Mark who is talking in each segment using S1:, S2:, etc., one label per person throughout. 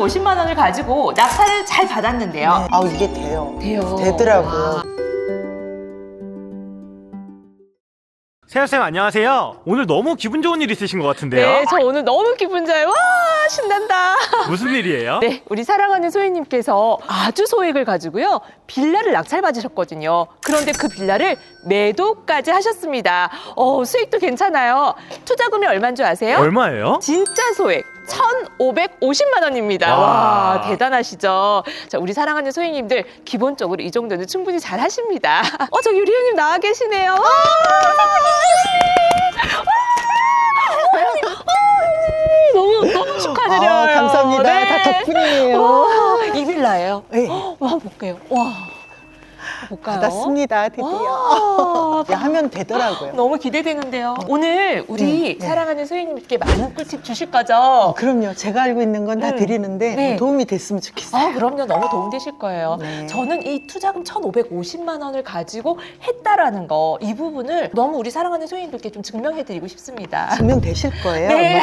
S1: 350만 원을 가지고 낙찰을 잘 받았는데요.
S2: 네. 아, 이게 돼요.
S1: 돼요.
S2: 되더라고요.
S1: 와.
S3: 세아쌤 안녕하세요. 오늘 너무 기분 좋은 일 있으신 것 같은데요?
S1: 네, 저 오늘 너무 기분 좋아요. 와, 신난다.
S3: 무슨 일이에요?
S1: 네, 우리 사랑하는 소희님께서 아주 소액을 가지고요, 빌라를 낙찰받으셨거든요. 그런데 그 빌라를 매도까지 하셨습니다. 수익도 괜찮아요. 투자금이 얼마인 줄 아세요?
S3: 얼마예요?
S1: 진짜 소액 1,550만 원입니다. 와, 대단하시죠? 자, 우리 사랑하는 소희님들 기본적으로 이 정도는 충분히 잘 하십니다. 저기 우리 형님 나와 계시네요. 너무 축하드려요.
S2: 감사합니다.
S1: 네.
S2: 다 덕분이에요.
S1: 와, 이 빌라예요.
S2: 네.
S1: 한번 볼게요. 와, 볼까요?
S2: 받았습니다, 드디어.
S1: 와.
S2: 야, 하면 되더라고요.
S1: 너무 기대되는데요. 오늘 우리
S2: 네.
S1: 사랑하는 소희님께 많은 꿀팁 주실 거죠?
S2: 그럼요. 제가 알고 있는 건 다 드리는데
S1: 네.
S2: 도움이 됐으면 좋겠어요.
S1: 그럼요. 너무 도움되실 거예요.
S2: 네.
S1: 저는 이 투자금 1,550만 원을 가지고 했다라는 거, 이 부분을 너무 우리 사랑하는 소희님들께 좀 증명해드리고 싶습니다.
S2: 증명되실 거예요.
S1: 네.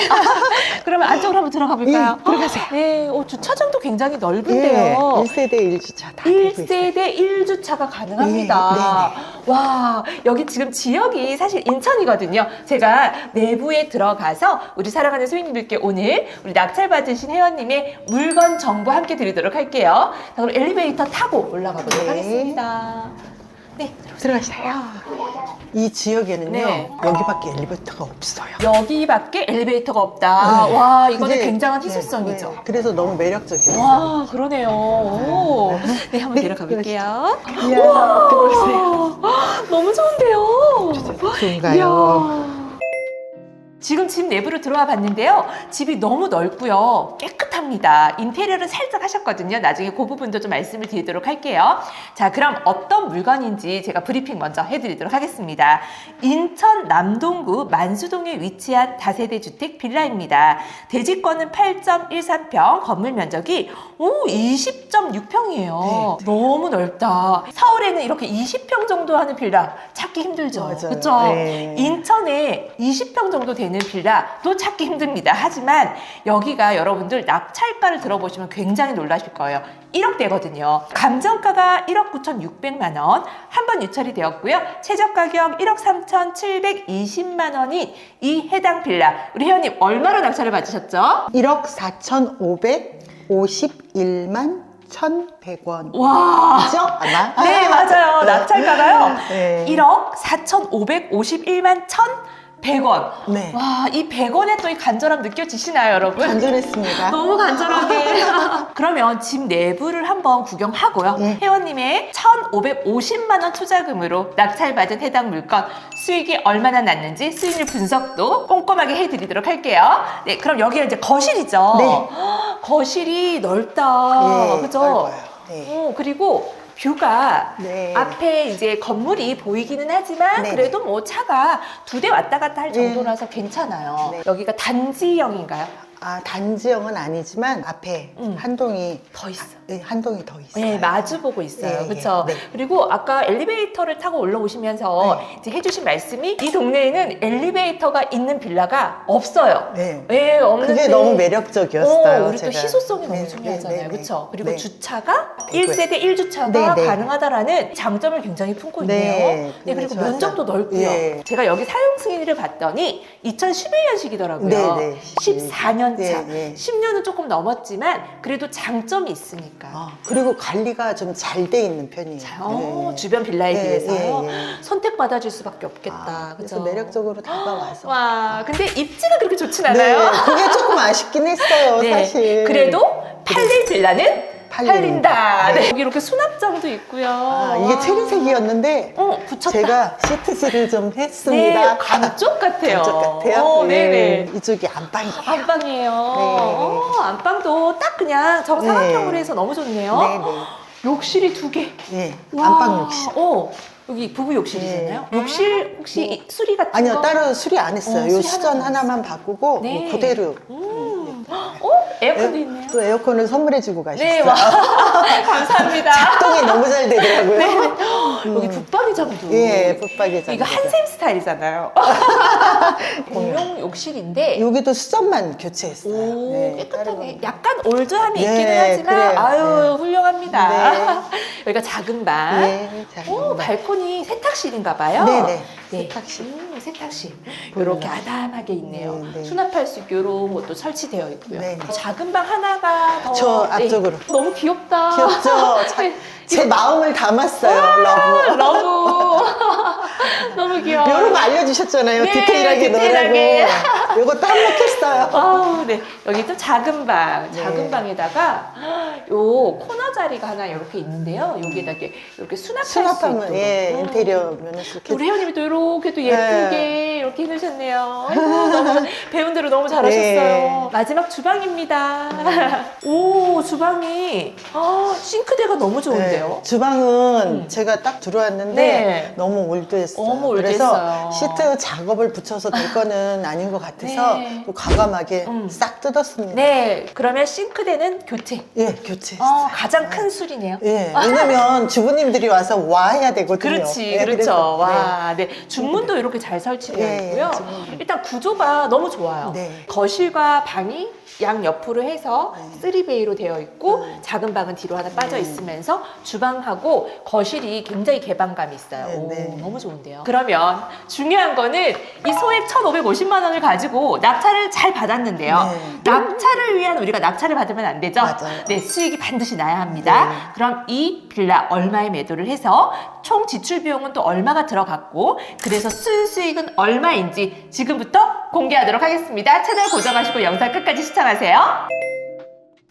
S1: 그러면 안쪽으로 한번 들어가 볼까요?
S2: 예, 들어가세요.
S1: 네. 주차장도 굉장히
S2: 예,
S1: 넓은데요.
S2: 1세대 1주차 다 되고 있어요.
S1: 1세대 1주차가 가능합니다.
S2: 네,
S1: 와, 여기 지금 지역이 사실 인천이거든요. 제가 내부에 들어가서 우리 사랑하는 소희님들께 오늘 우리 낙찰 받으신 회원님의 물건 정보 함께 드리도록 할게요. 자, 그럼 엘리베이터 타고 올라가 보도록
S2: 네.
S1: 하겠습니다. 네,
S2: 들어가세요. 이 지역에는요,
S1: 네.
S2: 여기밖에 엘리베이터가 없어요.
S1: 여기밖에 엘리베이터가 없다.
S2: 네.
S1: 와, 이거는
S2: 근데-
S1: 굉장한
S2: 네,
S1: 희소성이죠.
S2: 네. 그래서 너무 매력적이었어요.
S1: 와, 그러네요. 오. 네, 한번
S2: 네,
S1: 내려가 볼게요.
S2: 이야, 들어오세요.
S1: 너무 좋은데요.
S2: 좋은가요?
S1: 이야. 지금 집 내부로 들어와 봤는데요. 집이 너무 넓고요. 깨끗합니다. 인테리어를 살짝 하셨거든요. 나중에 그 부분도 좀 말씀을 드리도록 할게요. 자, 그럼 어떤 물건인지 제가 브리핑 먼저 해드리도록 하겠습니다. 인천 남동구 만수동에 위치한 다세대 주택 빌라입니다. 대지권은 8.13평, 건물 면적이 20.6평이에요.
S2: 네.
S1: 너무 넓다. 서울에는 이렇게 20평 정도 하는 빌라 찾기 힘들죠.
S2: 맞아요.
S1: 그렇죠?
S2: 네.
S1: 인천에 20평 정도 되는 빌라도 찾기 힘듭니다. 하지만 여기가 여러분들 낙찰가를 들어보시면 굉장히 놀라실 거예요. 1억대거든요. 감정가가 1억 9,600만 원, 한 번 유찰이 되었고요. 최저 가격 1억 3,720만 원인 이 해당 빌라, 우리 회원님 얼마로 낙찰을 받으셨죠?
S2: 1억 4,551만 1,100원.
S1: 와,
S2: 그죠? 아마?
S1: 네, 맞아요. 낙찰가가요.
S2: 네.
S1: 1억 4,551만 1,100원.
S2: 네.
S1: 와, 이 100원의 또 이 간절함 느껴지시나요, 여러분?
S2: 간절했습니다.
S1: 너무 간절하게. 그러면 집 내부를 한번 구경하고요.
S2: 네.
S1: 회원님의 1,550만 원 투자금으로 낙찰받은 해당 물건 수익이 얼마나 났는지 수익률 분석도 꼼꼼하게 해드리도록 할게요. 네, 그럼 여기가 이제 거실이죠.
S2: 네.
S1: 거실이 넓다.
S2: 예,
S1: 그죠?
S2: 넓어요. 네.
S1: 그리고 뷰가
S2: 네.
S1: 앞에 이제 건물이 보이기는 하지만
S2: 네,
S1: 그래도 뭐 차가 2대 왔다 갔다 할
S2: 네.
S1: 정도라서 괜찮아요.
S2: 네.
S1: 여기가 단지형인가요?
S2: 단지형은 아니지만 앞에 한 동이
S1: 더 있어.
S2: 한 동이 더 있어요.
S1: 네, 마주 보고 있어요.
S2: 네,
S1: 그렇죠?
S2: 네.
S1: 그리고 아까 엘리베이터를 타고 올라오시면서 이제 해주신 말씀이 이 동네에는 엘리베이터가 있는 빌라가 없어요.
S2: 네.
S1: 네, 없는데
S2: 그게 너무 매력적이었어요.
S1: 우리 또
S2: 제가.
S1: 희소성이
S2: 네,
S1: 너무 중요하잖아요.
S2: 네, 네,
S1: 그렇죠? 그리고
S2: 네.
S1: 주차가
S2: 되고요.
S1: 1세대 1주차가
S2: 네, 네.
S1: 가능하다라는 장점을 굉장히 품고 있네요.
S2: 네,
S1: 네, 그리고
S2: 좋아서.
S1: 면적도 넓고요.
S2: 예.
S1: 제가 여기 사용 승인을 봤더니 2011년식이더라고요.
S2: 네, 네.
S1: 14년 차.
S2: 네, 네.
S1: 10년은 조금 넘었지만 그래도 장점이 있으니까.
S2: 그리고 관리가 좀 잘 돼 있는 편이에요. 네.
S1: 주변 빌라에
S2: 네,
S1: 비해서
S2: 네, 네.
S1: 선택받아줄 수밖에 없겠다.
S2: 그래서
S1: 그죠?
S2: 매력적으로 다가와서.
S1: 와, 근데 입지가 그렇게 좋진
S2: 네,
S1: 않아요.
S2: 그게 조금 아쉽긴 했어요,
S1: 네,
S2: 사실.
S1: 그래도 팔릴 빌라는 팔린다.
S2: 네.
S1: 네. 여기 이렇게 수납장도 있고요.
S2: 이게 체리색이었는데
S1: 붙였다.
S2: 제가 시트지를 좀 했습니다.
S1: 네, 감쪽 같아요.
S2: 감쪽 같아요.
S1: 네네.
S2: 이쪽이 안방이에요.
S1: 안방이에요. 안방도 딱 그냥 정사각형으로
S2: 네.
S1: 해서 너무 좋네요.
S2: 네,
S1: 욕실이 2개.
S2: 네.
S1: 와.
S2: 안방 욕실.
S1: 여기 부부 욕실이잖아요. 욕실 혹시 수리 같은
S2: 아니요,
S1: 거?
S2: 따로 수리 안 했어요. 요
S1: 수리
S2: 수전
S1: 하나도 안
S2: 하나만 바꾸고
S1: 네.
S2: 뭐 그대로.
S1: 에어컨도 있네요.
S2: 또 에어컨을 선물해주고 가셨어요.
S1: 네, 와. 감사합니다.
S2: 작동이 너무 잘 되더라고요.
S1: 여기 붙박이장도.
S2: 예, 붙박이장.
S1: 이거 한샘 스타일이잖아요. 공용 욕실인데.
S2: 여기도 수전만 교체했어요.
S1: 오,
S2: 네,
S1: 깨끗하게.
S2: 다른
S1: 약간 올드함이
S2: 네,
S1: 있기는 하지만,
S2: 그래요.
S1: 아유, 훌륭합니다.
S2: 네.
S1: 여기가 작은 방.
S2: 네, 작은
S1: 오,
S2: 방.
S1: 발코니 세탁실인가 봐요.
S2: 네네.
S1: 네.
S2: 세탁실.
S1: 세탁실.
S2: 보일러.
S1: 이렇게 아담하게 있네요.
S2: 네, 네.
S1: 수납할 수 있게 이런 것도 설치되어 있고요.
S2: 네, 네.
S1: 작은 방 하나가 더.
S2: 저 앞쪽으로.
S1: 너무 귀엽다.
S2: 귀엽죠? 제 마음을 담았어요, 러브.
S1: 러브. 너무 귀여워.
S2: 이런 거 알려주셨잖아요.
S1: 네,
S2: 디테일하게
S1: 디테일하게.
S2: 넣으라고. 이것도 한몫했어요.
S1: 아우, 네. 여기 또 작은 방.
S2: 네.
S1: 작은 방에다가 요 코너 자리가 하나 이렇게 있는데요. 여기에다 이렇게 수납할 수
S2: 수납하면,
S1: 있도록.
S2: 예, 인테리어 면에서
S1: 우리 회원님이 또 이렇게 또 예쁘게 이렇게 해놓으셨네요. 아이고, 너무 배운 대로 너무 잘하셨어요.
S2: 네.
S1: 마지막 주방입니다. 오, 주방이 싱크대가 너무 좋은데요.
S2: 주방은 제가 딱 들어왔는데
S1: 네.
S2: 너무 올드했어요.
S1: 너무
S2: 그래서
S1: 올드했어요.
S2: 시트 작업을 붙여서 될 거는 아닌 것 같아서
S1: 네.
S2: 또 과감하게 싹 뜯었습니다.
S1: 네, 그러면 싱크대는 교체.
S2: 예, 교체했어요.
S1: 가장 큰 술이네요.
S2: 예, 왜냐면 주부님들이 와서 와 해야 되거든요.
S1: 그렇지,
S2: 예,
S1: 그렇죠.
S2: 그래서,
S1: 와, 네. 중문도 이렇게 잘 설치되어
S2: 예,
S1: 있고요.
S2: 중문.
S1: 일단 구조가 너무 좋아요.
S2: 네.
S1: 거실과 방이 양 옆으로 해서
S2: 네.
S1: 3베이로 되어 있고 작은 방은 뒤로 하나 빠져 있으면서 주방하고 거실이 굉장히 개방감이 있어요.
S2: 네,
S1: 오,
S2: 네.
S1: 너무 좋은데요. 그러면 중요한 거는 이 소액 1,550만 원을 가지고 낙찰을 잘 받았는데요.
S2: 네.
S1: 낙찰을 위한 우리가 낙찰을 받으면 안 되죠?
S2: 맞아요.
S1: 네, 수익이 반드시 나야 합니다.
S2: 네.
S1: 그럼 이 빌라 얼마에 매도를 해서 총 지출 비용은 또 얼마가 들어갔고 그래서 순수익은 얼마인지 지금부터 공개하도록 하겠습니다. 채널 고정하시고 영상 끝까지 시청하세요.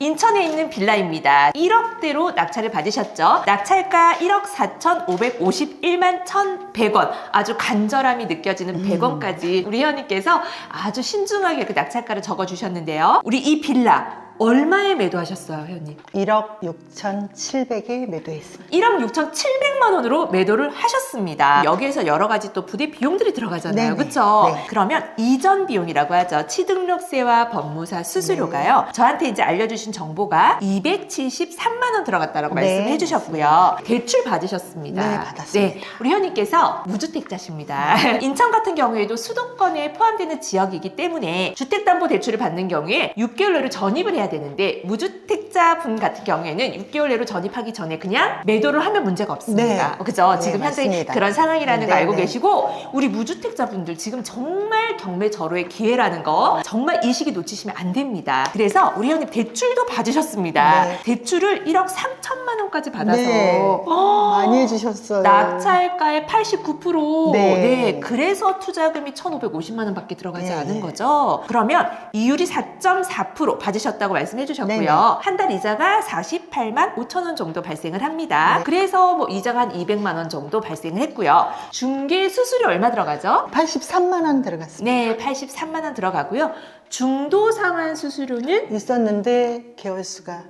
S1: 인천에 있는 빌라입니다. 1억대로 낙찰을 받으셨죠. 낙찰가 1억 4,551만 1,100원. 아주 간절함이 느껴지는 100원까지 우리 회원님께서 아주 신중하게 그 낙찰가를 적어주셨는데요. 우리 이 빌라 얼마에 매도하셨어요, 회원님?
S2: 1억 6,700에 매도했습니다.
S1: 1억 6,700만 원으로 매도를 하셨습니다. 여기에서 여러 가지 또 부대 비용들이 들어가잖아요.
S2: 네네.
S1: 그렇죠?
S2: 네.
S1: 그러면 이전 비용이라고 하죠. 취등록세와 법무사 수수료가요. 저한테 이제 알려주신 정보가 273만 원 들어갔다라고
S2: 네,
S1: 말씀해 주셨고요. 대출 받으셨습니다.
S2: 네, 받았습니다.
S1: 네, 우리 회원님께서 무주택자십니다. 인천 같은 경우에도 수도권에 포함되는 지역이기 때문에 주택담보대출을 받는 경우에 6개월 내로 전입을 해야 되는데 무주택자 분 같은 경우에는 6개월 내로 전입하기 전에 그냥 매도를 하면 문제가 없습니다.
S2: 네.
S1: 그죠?
S2: 네,
S1: 지금 현재
S2: 맞습니다.
S1: 그런 상황이라는 거
S2: 네,
S1: 알고
S2: 네.
S1: 계시고 우리 무주택자 분들 지금 정말 경매 절호의 기회라는 거 정말 이 시기 놓치시면 안 됩니다. 그래서 우리 회원님 대출도 받으셨습니다.
S2: 네.
S1: 대출을 1억 3천만 원까지 받아서
S2: 네. 많이 해주셨어요.
S1: 낙찰가의 89%.
S2: 네.
S1: 네. 그래서 투자금이 1,550만 원밖에 들어가지
S2: 네.
S1: 않은 거죠. 그러면 이율이 4.4% 받으셨다고 말씀해 주셨고요.
S2: 네네.
S1: 한 달 이자가 48만 5천 원 정도 발생을 합니다.
S2: 네.
S1: 그래서 뭐 이자가 한 200만 원 정도 발생을 했고요. 중개 수수료 얼마 들어가죠?
S2: 83만 원 들어갔습니다.
S1: 네, 83만 원 들어가고요. 중도 상환 수수료는
S2: 있었는데 개월수가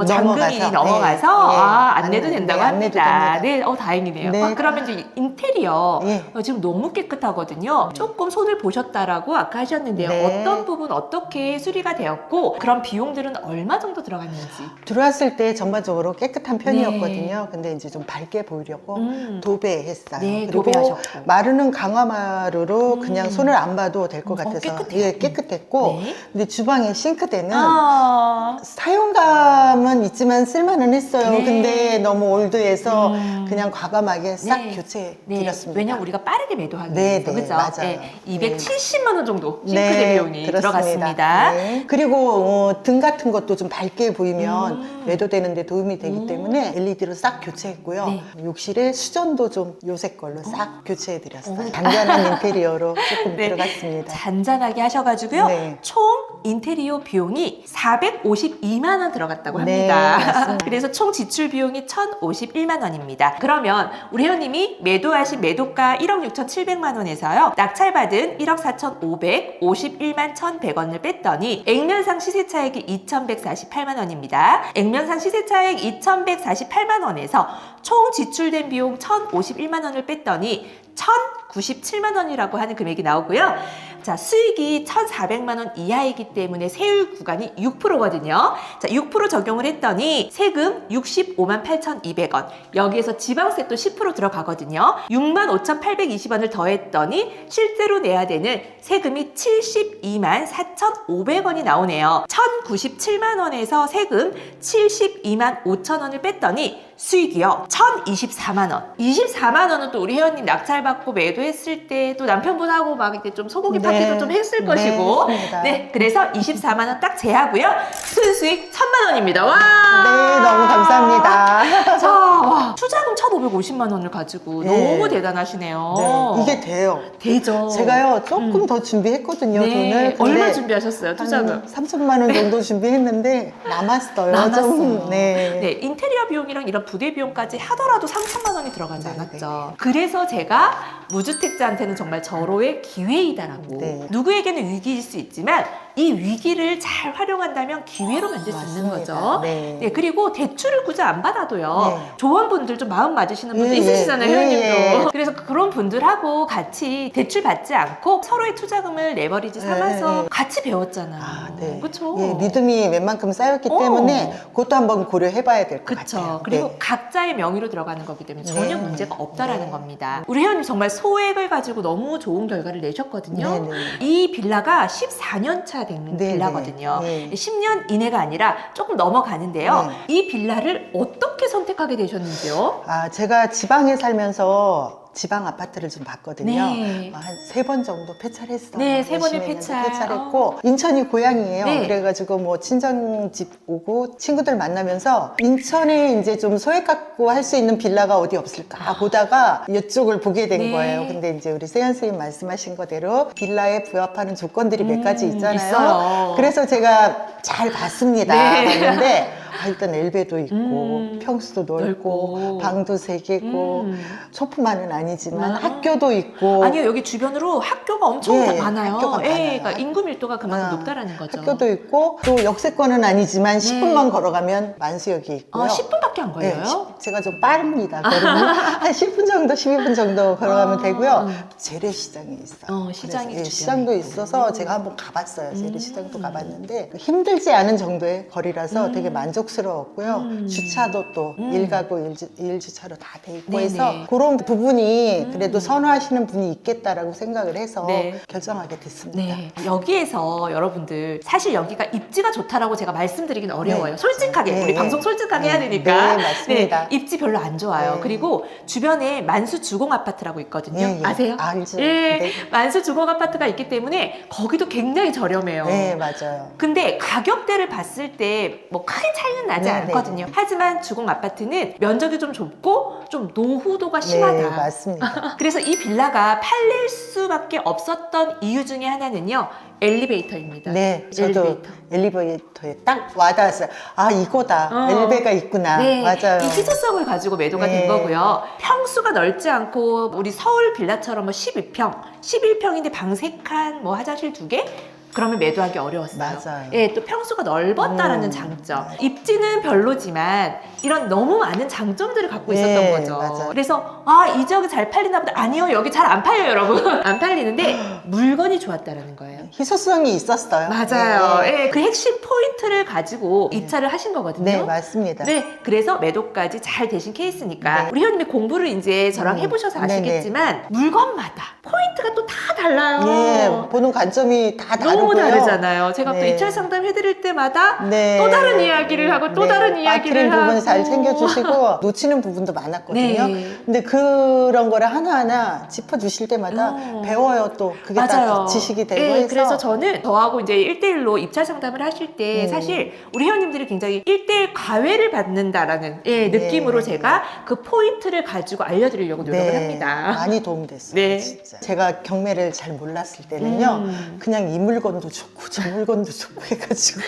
S1: 잔금이
S2: 넘어가서,
S1: 넘어가서
S2: 네.
S1: 안 내도 된다고
S2: 네, 안 내도
S1: 합니다.
S2: 됩니다.
S1: 네, 다행이네요.
S2: 네.
S1: 그러면 이제 인테리어
S2: 네.
S1: 지금 너무 깨끗하거든요. 조금 손을 보셨다라고 아까 하셨는데요.
S2: 네.
S1: 어떤 부분 어떻게 수리가 되었고 그런 비용들은 얼마 정도 들어갔는지.
S2: 들어왔을 때 전반적으로 깨끗한 편이었거든요. 근데 이제 좀 밝게 보이려고 도배했어요.
S1: 네,
S2: 그리고
S1: 도배하셨고.
S2: 마루는 강화마루로 그냥 손을 안 봐도 될 것 같아서
S1: 깨끗해요.
S2: 예, 깨끗했고
S1: 네.
S2: 근데 주방의 싱크대는
S1: 아,
S2: 사용감은 있지만 쓸만은 했어요.
S1: 네.
S2: 근데 너무 올드해서 그냥 과감하게 싹
S1: 네.
S2: 교체
S1: 네.
S2: 드렸습니다.
S1: 왜냐면 우리가 빠르게 매도하기
S2: 네,
S1: 위해서
S2: 네,
S1: 그죠?
S2: 맞아요.
S1: 270만 원 정도 싱크대 비용이
S2: 그렇습니다.
S1: 들어갔습니다.
S2: 네. 그리고 등 같은 것도 좀 밝게 보이면 매도되는데 도움이 되기 때문에 LED로 싹 교체했고요.
S1: 네.
S2: 욕실에 수전도 좀 요새 걸로 싹 교체해드렸어요. 간단한 인테리어로 조금
S1: 네.
S2: 들어갔습니다.
S1: 잔잔하게 하셔가지고요.
S2: 네.
S1: 총 인테리어 비용이 452만 원 들어갔다고
S2: 네,
S1: 합니다.
S2: 맞습니다.
S1: 그래서 총 지출 비용이 1,051만 원입니다. 그러면 우리 회원님이 매도하신 매도가 1억 6,700만 원에서요. 낙찰받은 1억 4,551만 1,100원을 뺐더니 액면상 시세차익이 2,148만 원입니다. 액면상 시세차익 2,148만 원에서 총 지출된 비용 1,051만 원을 뺐더니 1,097만 원이라고 하는 금액이 나오고요. 자, 수익이 1,400만 원 이하이기 때문에 세율 구간이 6%거든요. 자, 6% 적용을 했더니 세금 65만 8,200원. 여기에서 지방세 또 10% 들어가거든요. 6만 5,820원을 더했더니 실제로 내야 되는 세금이 72만 4,500원이 나오네요. 1,097만 원에서 세금 72만 5천 원을 뺐더니 수익이요 1,024만 원. 24만 원은 또 우리 회원님 낙찰받고 매도했을 때 또 남편분하고 막 이렇게 좀 소고기 파티도 좀 했을 것이고,
S2: 맞습니다.
S1: 네, 그래서 24만 원 딱 제하고요. 순수익 1,000만 원입니다. 와.
S2: 네, 너무 감사합니다.
S1: 자, 와, 투자금 1,550만 원을 가지고
S2: 네.
S1: 너무 대단하시네요.
S2: 네, 이게 돼요.
S1: 되죠.
S2: 제가요 조금 더 준비했거든요.
S1: 네.
S2: 돈을.
S1: 얼마 준비하셨어요, 투자금?
S2: 한 3천만 원 정도 준비했는데 남았어요.
S1: 남았어요.
S2: 좀, 네.
S1: 네, 인테리어 비용이랑 이런 부대 비용까지 하더라도 3천만 원이 들어가지
S2: 네,
S1: 않았죠. 그래서 제가 무주택자한테는 정말 절호의 기회이다라고.
S2: 네.
S1: 누구에게는 위기일 수 있지만 이 위기를 잘 활용한다면 기회로 만들 수 있는
S2: 맞습니다.
S1: 거죠.
S2: 네.
S1: 네, 그리고 대출을 굳이 안 받아도요.
S2: 네.
S1: 조원분들 좀 마음 맞으시는 분들
S2: 예,
S1: 있으시잖아요,
S2: 예,
S1: 회원님도.
S2: 예.
S1: 그래서 그런 분들하고 같이 대출 받지 않고 서로의 투자금을 레버리지 삼아서
S2: 네.
S1: 같이 배웠잖아요.
S2: 아, 네.
S1: 그렇죠.
S2: 예, 믿음이 웬만큼 쌓였기 때문에 그것도 한번 고려해봐야 될 것
S1: 그렇죠.
S2: 같아요.
S1: 그리고
S2: 네.
S1: 각자의 명의로 들어가는 거기 때문에 전혀
S2: 네.
S1: 문제가 없다라는
S2: 네.
S1: 겁니다. 우리 회원님 정말 소액을 가지고 너무 좋은 결과를 내셨거든요.
S2: 네, 네.
S1: 이 빌라가 14년 차 된
S2: 네,
S1: 빌라거든요.
S2: 네.
S1: 10년 이내가 아니라 조금 넘어가는데요.
S2: 네.
S1: 이 빌라를 어떻게 선택하게 되셨는지요?
S2: 아, 제가 지방에 살면서 지방 아파트를 좀 봤거든요.
S1: 네.
S2: 한 3번 정도 폐찰했어요.
S1: 네, 3번의
S2: 열심히 했는데
S1: 폐찰.
S2: 폐찰했고 인천이 고향이에요.
S1: 네.
S2: 그래가지고 뭐 친정집 오고 친구들 만나면서 인천에 이제 좀 소액 갖고 할 수 있는 빌라가 어디 없을까 보다가 이쪽을 보게 된
S1: 네.
S2: 거예요. 근데 이제 우리 세연 선생님 말씀하신 거대로 빌라에 부합하는 조건들이 몇 가지 있잖아요.
S1: 있어요.
S2: 그래서 제가 잘 봤습니다.
S1: 네.
S2: 봤는데 일단 엘베도 있고 평수도 넓고
S1: 넓고.
S2: 방도 3개고 소품만은 아니지만
S1: 아.
S2: 학교도 있고
S1: 아니요, 여기 주변으로 학교가 엄청
S2: 예,
S1: 많아요.
S2: 학교가
S1: 예,
S2: 많아요.
S1: 그러니까 인구 밀도가 그만큼
S2: 아,
S1: 높다라는 거죠.
S2: 학교도 있고 또 역세권은 아니지만 10분만 걸어가면 만수역이 있고요.
S1: 10분밖에 안
S2: 네,
S1: 걸려요?
S2: 제가 좀 빠릅니다. 걸으면 한 10분 정도, 12분 정도 걸어가면 되고요. 재래시장이 있어요.
S1: 시장이
S2: 그래서,
S1: 주변에
S2: 시장도
S1: 있고.
S2: 있어서 제가 한번 가봤어요. 재래시장도 가봤는데 힘들지 않은 정도의 거리라서 되게 만족스러웠고요. 주차도 또 일가구 일주차로 다 돼 있고
S1: 네네.
S2: 해서 그런 부분이 그래도 선호하시는 분이 있겠다라고 생각을 해서
S1: 네.
S2: 결정하게 됐습니다.
S1: 네. 여기에서 여러분들 사실 여기가 입지가 좋다라고 제가 말씀드리긴 어려워요.
S2: 네.
S1: 솔직하게
S2: 네,
S1: 우리
S2: 네.
S1: 방송 솔직하게 해야
S2: 네,
S1: 되니까.
S2: 네, 맞습니다.
S1: 네, 입지 별로 안 좋아요.
S2: 네.
S1: 그리고 주변에 만수 주공 아파트라고 있거든요.
S2: 예, 예.
S1: 아세요?
S2: 알죠.
S1: 예,
S2: 네.
S1: 만수 주공 아파트가 있기 때문에 거기도 굉장히 저렴해요.
S2: 네, 맞아요.
S1: 근데 가격대를 봤을 때 뭐 큰 차이는 나지
S2: 네,
S1: 않거든요.
S2: 네.
S1: 하지만 주공 아파트는 면적이 좀 좁고 좀 노후도가 심하다.
S2: 네, 맞습니다.
S1: 그래서 이 빌라가 팔릴 수밖에 없었던 이유 중에 하나는요. 엘리베이터입니다.
S2: 네, 저도
S1: 엘리베이터.
S2: 엘리베이터에 딱 와닿았어요. 아, 이거다. 엘베가 있구나.
S1: 네,
S2: 맞아요.
S1: 이 희소성을 가지고 매도가
S2: 네.
S1: 된 거고요. 평수가 넓지 않고 우리 서울 빌라처럼 뭐 12평, 11평인데 방 3칸, 뭐 화장실 2개? 그러면 매도하기 어려웠어요.
S2: 맞아요.
S1: 예, 또 평수가 넓었다라는 장점. 입지는 별로지만 이런 너무 많은 장점들을 갖고 있었던
S2: 네,
S1: 거죠.
S2: 맞아요.
S1: 그래서 이 지역이 잘 팔리나 보다. 아니요, 여기 잘 안 팔려요, 여러분. 안 팔리는데 물건이 좋았다라는 거예요.
S2: 희소성이 있었어요.
S1: 맞아요.
S2: 네,
S1: 예, 그 핵심 포인트를 가지고 입찰을 하신 거거든요.
S2: 네, 맞습니다.
S1: 네, 그래서 매도까지 잘 되신 케이스니까
S2: 네.
S1: 우리 회원님이 공부를 이제 저랑 해보셔서 아시겠지만 물건마다 포인트가 또 다 달라요.
S2: 네, 보는 관점이 다 다르고요.
S1: 너무 다르잖아요. 제가 또
S2: 네.
S1: 입찰 상담 해드릴 때마다
S2: 네.
S1: 또 다른 이야기를 하고 또 다른 이야기를
S2: 빠뜨린 부분
S1: 하고
S2: 잘 챙겨주시고 놓치는 부분도 많았거든요.
S1: 네.
S2: 근데 그런 거를 하나하나 짚어주실 때마다 배워요. 또 그게 다 지식이 되고
S1: 네,
S2: 해서
S1: 그래서 저는 저하고 이제 1대1로 입찰 상담을 하실 때 사실 우리 회원님들이 굉장히 1대1 과외를 받는다라는 느낌으로 제가 그 포인트를 가지고 알려드리려고 노력을 합니다.
S2: 많이 도움됐어요.
S1: 네.
S2: 진짜. 제가 경매를 잘 몰랐을 때는요. 그냥 이 물건도 좋고 저 물건도 좋고 해가지고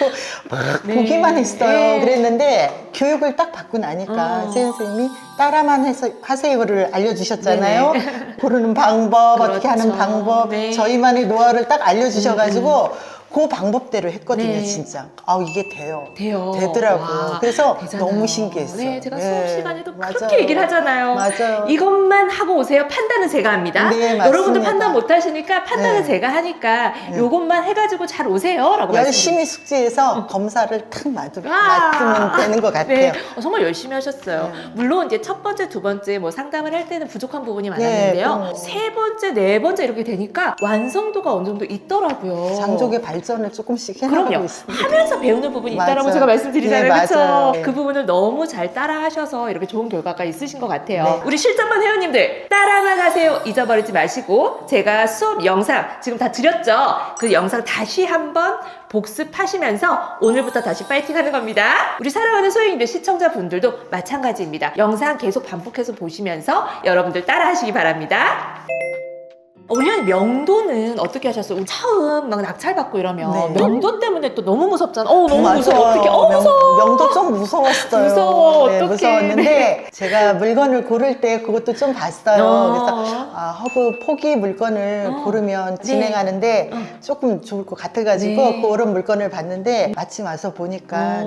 S2: 막
S1: 네.
S2: 보기만 했어요.
S1: 네.
S2: 그랬는데 교육을 딱 받고 나니까 세연 선생님이 따라만 해서 하세요를 알려주셨잖아요. 고르는 방법, 어떻게 하는
S1: 그렇죠.
S2: 방법,
S1: 네.
S2: 저희만의 노하우를 딱 알려주셔가지고 그 방법대로 했거든요,
S1: 네.
S2: 진짜. 이게 돼요.
S1: 돼요.
S2: 되더라고요.
S1: 와,
S2: 그래서
S1: 되잖아요.
S2: 너무 신기했어요.
S1: 네, 제가
S2: 네,
S1: 수업 시간에도
S2: 맞아요.
S1: 그렇게 얘기를 하잖아요.
S2: 맞아요.
S1: 이것만 하고 오세요. 판단은 제가 합니다.
S2: 네,
S1: 여러분들
S2: 맞습니다.
S1: 판단 못 하시니까 판단은
S2: 네.
S1: 제가 하니까
S2: 네.
S1: 요것만 해가지고 잘 오세요. 라고
S2: 열심히 숙지해서 검사를 탁 맡으면 되는 것 같아요.
S1: 네, 정말 열심히 하셨어요.
S2: 네.
S1: 물론 이제 첫 번째, 두 번째 뭐 상담을 할 때는 부족한 부분이 많았는데요.
S2: 그럼요.
S1: 세 번째, 네 번째 이렇게 되니까 완성도가 어느 정도 있더라고요.
S2: 장족의 발전을 조금씩 해나가고
S1: 그럼요.
S2: 있습니다.
S1: 하면서 배우는 부분이
S2: 맞아요.
S1: 있다라고 제가 말씀드리잖아요.
S2: 네,
S1: 그렇죠?
S2: 맞아요. 네.
S1: 그 부분을 너무 잘 따라 하셔서 이렇게 좋은 결과가 있으신 것 같아요.
S2: 네.
S1: 우리 실전반 회원님들 따라만 하세요. 잊어버리지 마시고 제가 수업 영상 지금 다 드렸죠? 그 영상 다시 한번 복습하시면서 오늘부터 다시 파이팅 하는 겁니다. 우리 사랑하는 소영님들 시청자분들도 마찬가지입니다. 영상 계속 반복해서 보시면서 여러분들 따라 하시기 바랍니다. 우리 언니 명도는 어떻게 하셨어요? 처음 막 낙찰받고 이러면
S2: 네.
S1: 명도 때문에 또 너무 무섭잖아. 너무
S2: 맞아요.
S1: 무서워. 어떻게? 무서워.
S2: 명도 좀 무서웠어요.
S1: 무서워.
S2: 네,
S1: 어떡해.
S2: 무서웠는데 제가 물건을 고를 때 그것도 좀 봤어요. 그래서 허브 포기 물건을 고르면 진행하는데 조금 좋을 것 같아가지고
S1: 네.
S2: 그런 물건을 봤는데 마침 와서 보니까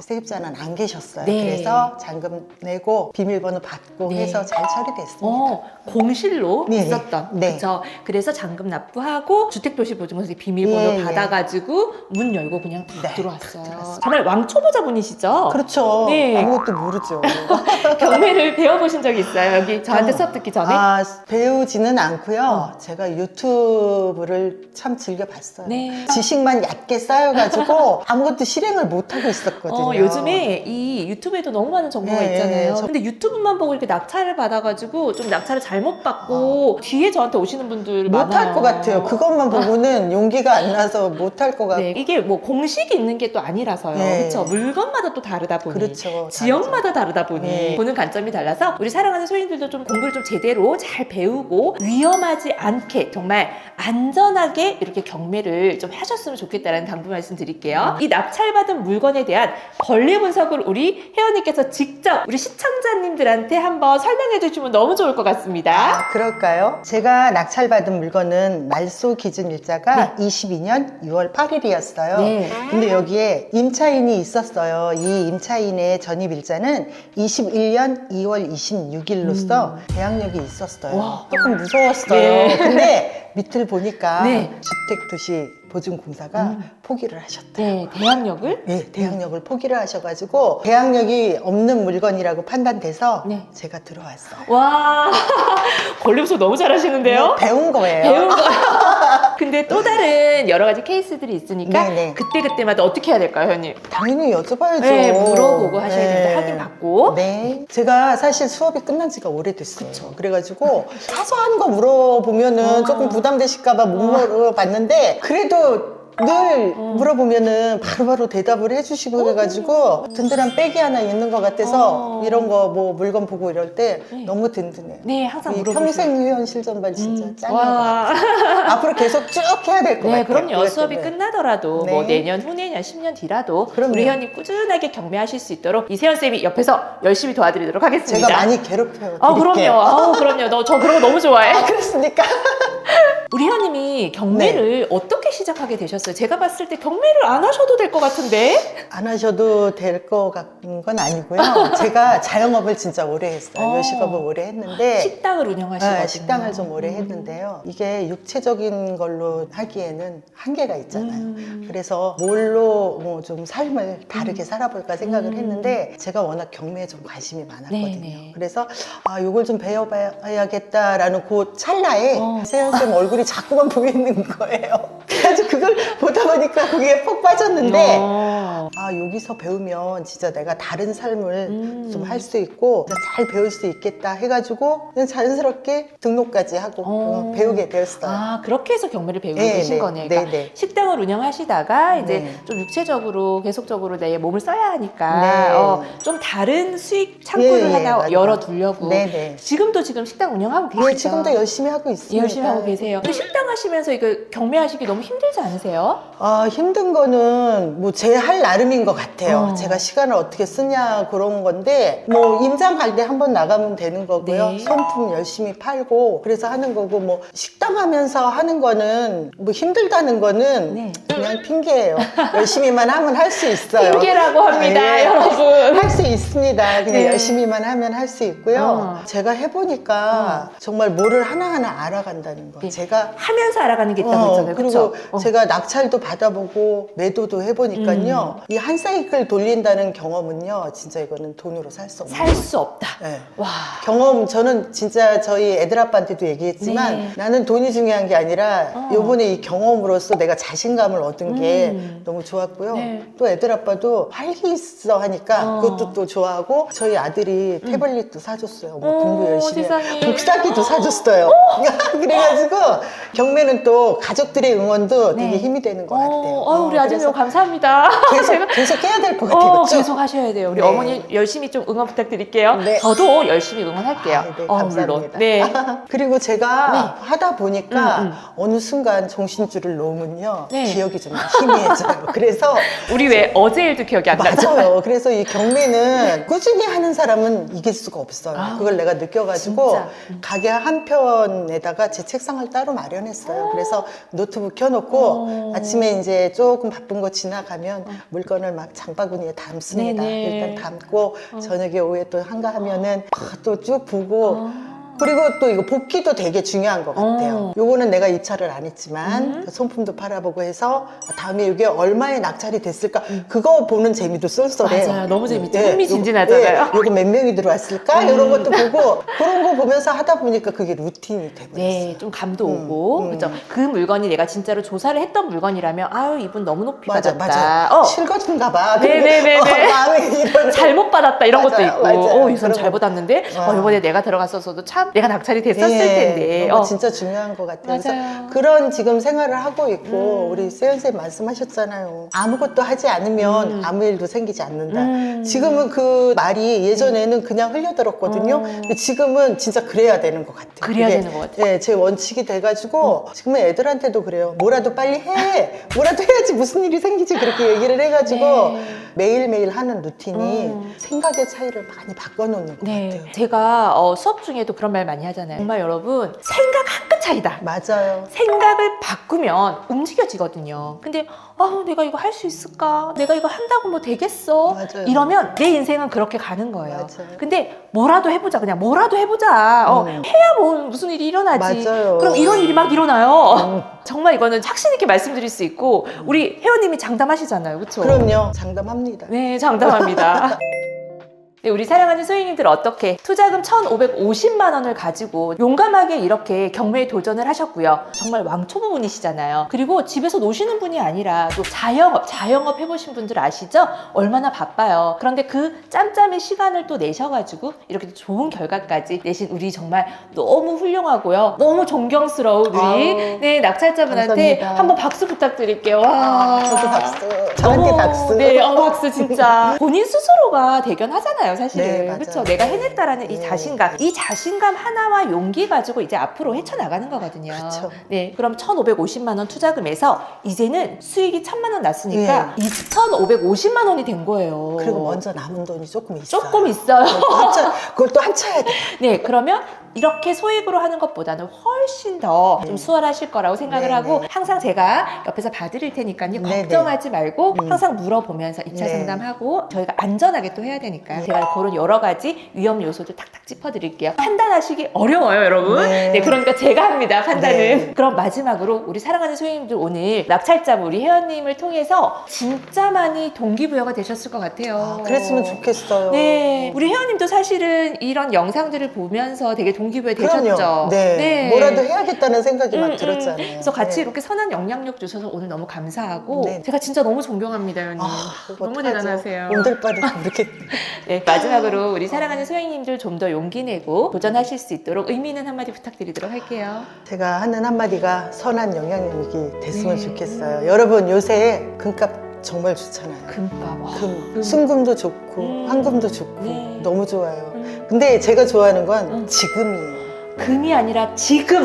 S2: 세입자는 안 계셨어요.
S1: 네.
S2: 그래서 잔금 내고 비밀번호 받고
S1: 네.
S2: 해서 잘 처리됐습니다.
S1: 공실로
S2: 네.
S1: 있었던.
S2: 네.
S1: 그렇죠. 그래서 잔금 납부하고 주택도시보증공사 비밀번호
S2: 예, 예.
S1: 받아가지고 문 열고 그냥 탁
S2: 네,
S1: 들어왔어요.
S2: 들어왔어요.
S1: 정말 왕초보자분이시죠?
S2: 그렇죠.
S1: 네.
S2: 아무것도 모르죠.
S1: 경매를 배워보신 적이 있어요? 여기 저한테 수업 듣기 전에?
S2: 배우지는 않고요. 제가 유튜브를 참 즐겨봤어요.
S1: 네.
S2: 지식만 얕게 쌓여가지고 아무것도 실행을 못하고 있었거든요.
S1: 요즘에 이 유튜브에도 너무 많은 정보가
S2: 네,
S1: 있잖아요.
S2: 저-
S1: 근데 유튜브만 보고 이렇게 낙찰을 받아가지고 좀 낙찰을 잘못 받고 뒤에 저한테 오시는 분들 많아요.
S2: 못할 것 같아요. 그것만 보고는 용기가 안 나서 못할 것 같고.
S1: 네, 이게 뭐 공식이 있는 게 또 아니라서요.
S2: 네.
S1: 그렇죠. 물건마다 또 다르다 보니.
S2: 그렇죠.
S1: 지역마다 다르다 보니
S2: 네.
S1: 보는 관점이 달라서 우리 사랑하는 소인들도 좀 공부를 좀 제대로 잘 배우고 위험하지 않게 정말 안전하게 이렇게 경매를 좀 하셨으면 좋겠다는 당부 말씀 드릴게요. 이 낙찰받은 물건에 대한 권리 분석을 우리 회원님께서 직접 우리 시청자님들한테 한번 설명해 주시면 너무 좋을 것 같습니다.
S2: 그럴까요? 제가 낙찰받은 물건은 말소 기준 일자가 22년 6월 8일이었어요.
S1: 네.
S2: 근데 여기에 임차인이 있었어요. 이 임차인의 전입 일자는 21년 2월 26일로서 계약력이 있었어요.
S1: 와.
S2: 조금 무서웠어요.
S1: 네.
S2: 근데 밑을 보니까
S1: 네.
S2: 주택도시보증공사가 포기를 하셨대요.
S1: 네, 대항력을
S2: 네, 대항력을 포기를 하셔가지고 대항력이 없는 물건이라고 판단돼서
S1: 네.
S2: 제가 들어왔어요.
S1: 와 권리 분석 너무 잘하시는데요.
S2: 배운 거예요.
S1: 배운 거. 근데 또 다른 여러 가지 케이스들이 있으니까
S2: 네네.
S1: 그때그때마다 어떻게 해야 될까요, 회원님?
S2: 당연히 여쭤봐야죠.
S1: 네, 물어보고 하셔야 됩니다. 확인 받고.
S2: 네. 제가 사실 수업이 끝난 지가 오래됐어요. 그래가지고 사소한 거 물어보면은 조금 부담되실까봐 못 물어봤는데 그래도 늘 물어보면은 바로바로 대답을 해주시고 그래가지고 든든한 백이 하나 있는 것 같아서 이런 거 뭐 물건 보고 이럴 때
S1: 네.
S2: 너무 든든해요.
S1: 네, 항상
S2: 이
S1: 물어보세요.
S2: 평생 회원 실전반 진짜 짱인 것
S1: 와.
S2: 같아요. 앞으로 계속 쭉 해야 될 것
S1: 네,
S2: 같아요.
S1: 그럼요.
S2: 이것
S1: 수업이
S2: 때문에.
S1: 끝나더라도
S2: 네.
S1: 뭐 내년, 후내년, 10년 뒤라도
S2: 그럼요.
S1: 우리 회원님 꾸준하게 경매하실 수 있도록 이세연쌤이 옆에서 열심히 도와드리도록 하겠습니다.
S2: 제가 많이 괴롭혀요.
S1: 그럼요.
S2: 드릴게요.
S1: 그럼요. 저 그런 거 너무 좋아해.
S2: 그렇습니까?
S1: 우리 회원님이 경매를 어떻게 시작하게 되셨어요? 제가 봤을 때 경매를 안 하셔도 될 것 같은데?
S2: 안 하셔도 될 것 같은 건 아니고요. 제가 자영업을 진짜 오래 했어요. 요식업을 오래 했는데
S1: 식당을 운영하시거든요.
S2: 네, 식당을 좀 오래 했는데요. 이게 육체적인 걸로 하기에는 한계가 있잖아요. 그래서 뭘로 뭐 좀 삶을 다르게 살아볼까 생각을 했는데 제가 워낙 경매에 좀 관심이 많았거든요.
S1: 네네.
S2: 그래서 요걸 좀 배워봐야겠다라는 그 찰나에 세연쌤 얼굴이 자꾸만 보이는 거예요. 그래가지고 그걸 보다 보니까 그게 푹 빠졌는데 여기서 배우면 진짜 내가 다른 삶을 좀 할 수 있고 잘 배울 수 있겠다 해가지고 그냥 자연스럽게 등록까지 하고 배우게 되었어요.
S1: 그렇게 해서 경매를 배우게
S2: 네,
S1: 되신
S2: 네,
S1: 거네요. 그러니까
S2: 네, 네.
S1: 식당을 운영하시다가 이제
S2: 네.
S1: 좀 육체적으로 계속적으로 내 몸을 써야 하니까
S2: 네.
S1: 좀 다른 수익 창구를
S2: 예, 예,
S1: 하나
S2: 맞아요.
S1: 열어두려고
S2: 네, 네.
S1: 지금도 지금 식당 운영하고 계시죠?
S2: 예, 지금도 열심히 하고 있습니다.
S1: 열심히 하고 계세요. 근데 식당 하시면서 이거 경매하시기 너무 힘들지 않으세요?
S2: 아, 힘든 거는 뭐 제 할 나름인 것 같아요. 제가 시간을 어떻게 쓰냐 그런 건데 뭐 임장 갈 때 한번 나가면 되는 거고요.
S1: 네.
S2: 손품 열심히 팔고 그래서 하는 거고 뭐 식당 하면서 하는 거는 뭐 힘들다는 거는
S1: 네.
S2: 그냥 핑계예요. 열심히만 하면 할 수 있어요.
S1: 핑계라고 합니다,
S2: 아, 예.
S1: 여러분.
S2: 할 수 있습니다. 그냥
S1: 네.
S2: 열심히만 하면 할 수 있고요. 제가 해보니까 정말 뭐를 하나하나 알아간다는 거.
S1: 네.
S2: 제가
S1: 하면서 알아가는 게 있다고 했잖아요.
S2: 그리고
S1: 그렇죠?
S2: 제가 낙찰도 받아보고 매도도 해보니까요. 이 한 사이클 돌린다는 경험은요. 진짜 이거는 돈으로 살 수 없는
S1: 살 수 없다.
S2: 네.
S1: 와.
S2: 경험 저는 진짜 저희 애들 아빠한테도 얘기했지만
S1: 네.
S2: 나는 돈이 중요한 게 아니라 요번에 이 경험으로서 내가 자신감을 얻은 게 너무 좋았고요.
S1: 네.
S2: 또 애들 아빠도 활기 있어 하니까 그것도 또 좋아하고 저희 아들이 태블릿도 사줬어요. 뭐 공부 열심히
S1: 세상에.
S2: 복사기도 사줬어요. 그래가지고 경매는 또 가족들의 응원도 되게 힘이 되는 것 같아요.
S1: 우리 아드님
S2: 그래서
S1: 감사합니다.
S2: 계속 해야 될 것 같아요. 그쵸?
S1: 계속 하셔야 돼요. 우리
S2: 네.
S1: 어머니 열심히 좀 응원 부탁드릴게요.
S2: 네.
S1: 저도 열심히 응원할게요.
S2: 아, 네, 감사합니다.
S1: 물론. 네.
S2: 그리고 제가 하다 보니까 어느 순간 정신줄을 놓으면요.
S1: 네.
S2: 기억이 좀 희미해져요. 그래서
S1: 우리 왜 어제 일도 기억이 안 나죠?
S2: 맞아요. 그래서 이 경매는 꾸준히 하는 사람은 이길 수가 없어요. 그걸 내가 느껴가지고
S1: 진짜.
S2: 가게 한편에다가 제 책상을 따로 마련했어요. 그래서 노트북 켜놓고 아침에 이제 조금 바쁜 거 지나가면 물건을 막 장바구니에 담습니다.
S1: 네네.
S2: 일단 담고 저녁에 오후에 또 한가하면은 또 쭉 보고 그리고 또 이거 복귀도 되게 중요한 것 같아요. 요거는 내가 입찰을 안 했지만 그 손품도 팔아보고 해서 다음에 이게 얼마에 낙찰이 됐을까 그거 보는 재미도 쏠쏠해요.
S1: 맞아요. 너무 재밌죠.
S2: 예,
S1: 흥미진진하잖아요.
S2: 요거 몇 명이 들어왔을까? 이런 것도 보고 그런 거 보면서 하다 보니까 그게 루틴이 돼버렸어요.
S1: 네, 좀 감도 오고, 그죠? 그 물건이 내가 진짜로 조사를 했던 물건이라면, 아유, 이분 너무 높이
S2: 맞아,
S1: 받았다.
S2: 맞아. 실거든가 봐.
S1: 네네네네.
S2: 마음에 이런
S1: 잘못 받았다 이런 것도
S2: 맞아요,
S1: 있고,
S2: 맞아요.
S1: 이 사람
S2: 그런
S1: 잘
S2: 거.
S1: 받았는데, 이번에 내가 들어갔었어도 참 내가 낙찰이 됐었을
S2: 예,
S1: 텐데.
S2: 그런 거 진짜 중요한 것 같아요.
S1: 맞아요.
S2: 그래서 그런 지금 생활을 하고 있고 우리 세연쌤 말씀하셨잖아요. 아무것도 하지 않으면 아무 일도 생기지 않는다. 지금은 그 말이 예전에는 그냥 흘려들었거든요. 근데 지금은 진짜 그래야 되는 것 같아요.
S1: 그래야
S2: 그게,
S1: 되는 것 같아요.
S2: 예, 제 원칙이 돼가지고 지금은 애들한테도 그래요. 뭐라도 빨리 해. 뭐라도 해야지 무슨 일이 생기지. 그렇게 얘기를 해가지고
S1: 네.
S2: 매일매일 하는 루틴이 생각의 차이를 많이 바꿔놓는 것
S1: 네,
S2: 같아요.
S1: 제가 수업 중에도 그런 말 많이 하잖아요. 정말 여러분, 생각 한 끗 차이다.
S2: 맞아요.
S1: 생각을 바꾸면 움직여지거든요. 근데 내가 이거 할 수 있을까? 내가 이거 한다고 뭐 되겠어?
S2: 맞아요.
S1: 이러면 내 인생은 그렇게 가는 거예요.
S2: 맞아요.
S1: 근데 뭐라도 해보자. 그냥 뭐라도 해보자. 해야 뭐 무슨 일이 일어나지.
S2: 맞아요.
S1: 그럼 이런 일이 막 일어나요. 정말 이거는 확신 있게 말씀드릴 수 있고 우리 회원님이 장담하시잖아요. 그렇죠?
S2: 그럼요. 장담합니다.
S1: 네, 장담합니다. 네, 우리 사랑하는 소행님들 어떻게 투자금 1,550만 원을 가지고 용감하게 이렇게 경매에 도전을 하셨고요. 정말 왕초보분이시잖아요. 그리고 집에서 노시는 분이 아니라 또 자영업 해보신 분들 아시죠? 얼마나 바빠요. 그런데 그 짬짬이 시간을 또 내셔가지고 이렇게 좋은 결과까지 내신 우리 정말 너무 훌륭하고요. 너무 존경스러운 우리
S2: 아우,
S1: 네, 낙찰자분한테
S2: 감사합니다.
S1: 한번 박수 부탁드릴게요. 와.
S2: 저도 박수. 저한테 박수.
S1: 네, 박수 진짜. 본인 스스로가 대견하잖아요, 사실은.
S2: 네, 맞아요.
S1: 그렇죠. 내가 해냈다라는 이
S2: 네.
S1: 자신감. 이 자신감 하나와 용기 가지고 이제 앞으로 헤쳐나가는 거거든요.
S2: 그렇죠.
S1: 네, 그럼 1,550만 원 투자금에서 이제는 수익이 1,000만 원 났으니까 2,550만 원이 된 거예요.
S2: 그리고 먼저 남은 돈이 조금 있어요.
S1: 조금 있어요.
S2: 그걸 또 합쳐야 돼.
S1: 네, 그러면 이렇게 소액으로 하는 것보다는 훨씬 더 좀 수월하실 거라고 생각을
S2: 네,
S1: 하고
S2: 네.
S1: 항상 제가 옆에서 봐드릴 테니까요.
S2: 네,
S1: 걱정하지 말고 항상 물어보면서 2차
S2: 네.
S1: 상담하고 저희가 안전하게 또 해야 되니까 제가 그런 여러 가지 위험 요소들 탁탁 짚어드릴게요. 판단하시기 어려워요, 여러분.
S2: 네.
S1: 네, 그러니까 제가 합니다, 판단은.
S2: 네.
S1: 그럼 마지막으로 우리 사랑하는 소행님들 오늘 낙찰자 우리 회원님을 통해서 진짜 많이 동기부여가 되셨을 것 같아요.
S2: 그랬으면 좋겠어요.
S1: 네, 우리 회원님도 사실은 이런 영상들을 보면서 되게 동기부여 되셨죠.
S2: 그럼요. 네. 뭐라도 해야겠다는 생각이 막 들었잖아요.
S1: 그래서 같이
S2: 네.
S1: 이렇게 선한 영향력 주셔서 오늘 너무 감사하고
S2: 네.
S1: 제가 진짜 너무 존경합니다, 회원님. 너무
S2: 어떡하죠?
S1: 대단하세요.
S2: 온들바리 이렇게.
S1: 네, 마지막으로 우리 사랑하는 소행님들 좀 더 용기 내고 도전하실 수 있도록 의미 있는 한마디 부탁드리도록 할게요.
S2: 제가 하는 한마디가 선한 영향력이 됐으면
S1: 네.
S2: 좋겠어요. 여러분 요새 금값 정말 좋잖아요.
S1: 금방. 와,
S2: 금, 순금도 좋고 황금도 좋고
S1: 네.
S2: 너무 좋아요. 근데 제가 좋아하는 건 지금이에요.
S1: 금이 아니라 지금.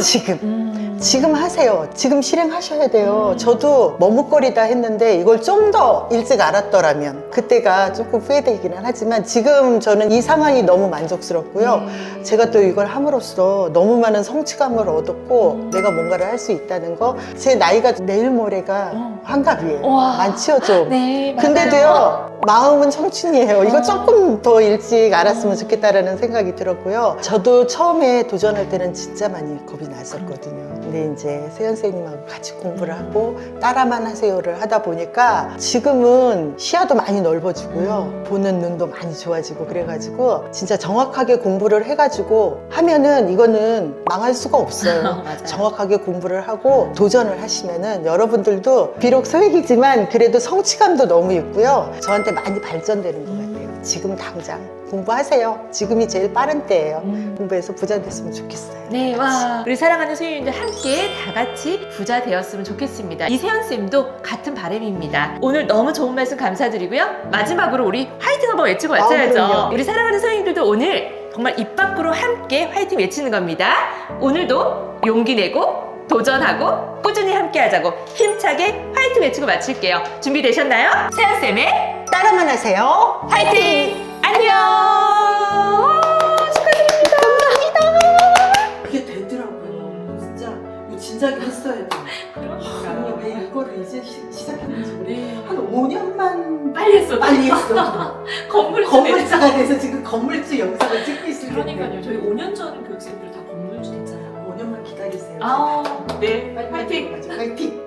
S2: 지금 하세요. 지금 실행하셔야 돼요. 저도 머뭇거리다 했는데 이걸 좀 더 일찍 알았더라면 그때가 조금 후회되기는 하지만 지금 저는 이 상황이 너무 만족스럽고요. 제가 또 이걸 함으로써 너무 많은 성취감을 얻었고 내가 뭔가를 할 수 있다는 거. 제 나이가 내일 모레가 환갑이에요.
S1: 우와.
S2: 많지요 좀.
S1: 네, 맞아요.
S2: 근데도요 마음은 청춘이에요. 이거 조금 더 일찍 알았으면 좋겠다라는 생각이 들었고요. 저도 처음에 도전할 때는 진짜 많이 겁이 났었거든요. 근데 이제 세연 선생님하고 같이 공부를 하고 따라만 하세요를 하다 보니까 지금은 시야도 많이 넓어지고요. 보는 눈도 많이 좋아지고 그래가지고 진짜 정확하게 공부를 해가지고 하면은 이거는 망할 수가 없어요.
S1: 맞아요.
S2: 정확하게 공부를 하고 도전을 하시면은 여러분들도 비록 소액이지만 그래도 성취감도 너무 있고요. 저한테 많이 발전되는 것 같아요. 지금 당장 공부하세요. 지금이 제일 빠른 때예요. 공부해서 부자 됐으면 좋겠어요.
S1: 네, 와. 우리 사랑하는 소유인들 함께 다 같이 부자 되었으면 좋겠습니다. 이세연쌤도 같은 바람입니다. 오늘 너무 좋은 말씀 감사드리고요. 마지막으로 우리 화이팅 한번 외치고 마쳐야죠.
S2: 그럼요.
S1: 우리 사랑하는 소유인들도 오늘 정말 입 밖으로 함께 화이팅 외치는 겁니다. 오늘도 용기 내고 도전하고 꾸준히 함께 하자고 힘차게 화이팅 외치고 마칠게요. 준비되셨나요? 세연쌤의
S2: 따라만 하세요.
S1: 화이팅! 안녕!
S2: 이게 되더라고요. 진짜 이거 진작에 했어야 돼. 그러니까 왜 이거를 이제 시작했는지 모르겠어요. 한 5년만
S1: 빨리 했어.
S2: 빨리 했어.
S1: 건물주가
S2: 돼서 지금 건물주 영상을 찍고 있을
S1: 그러니까요. 저희 5년 전 교육생들 다 건물주 됐잖아요.
S2: 5년만 기다리세요.
S1: 아, 네. 화이팅!
S2: 화이팅!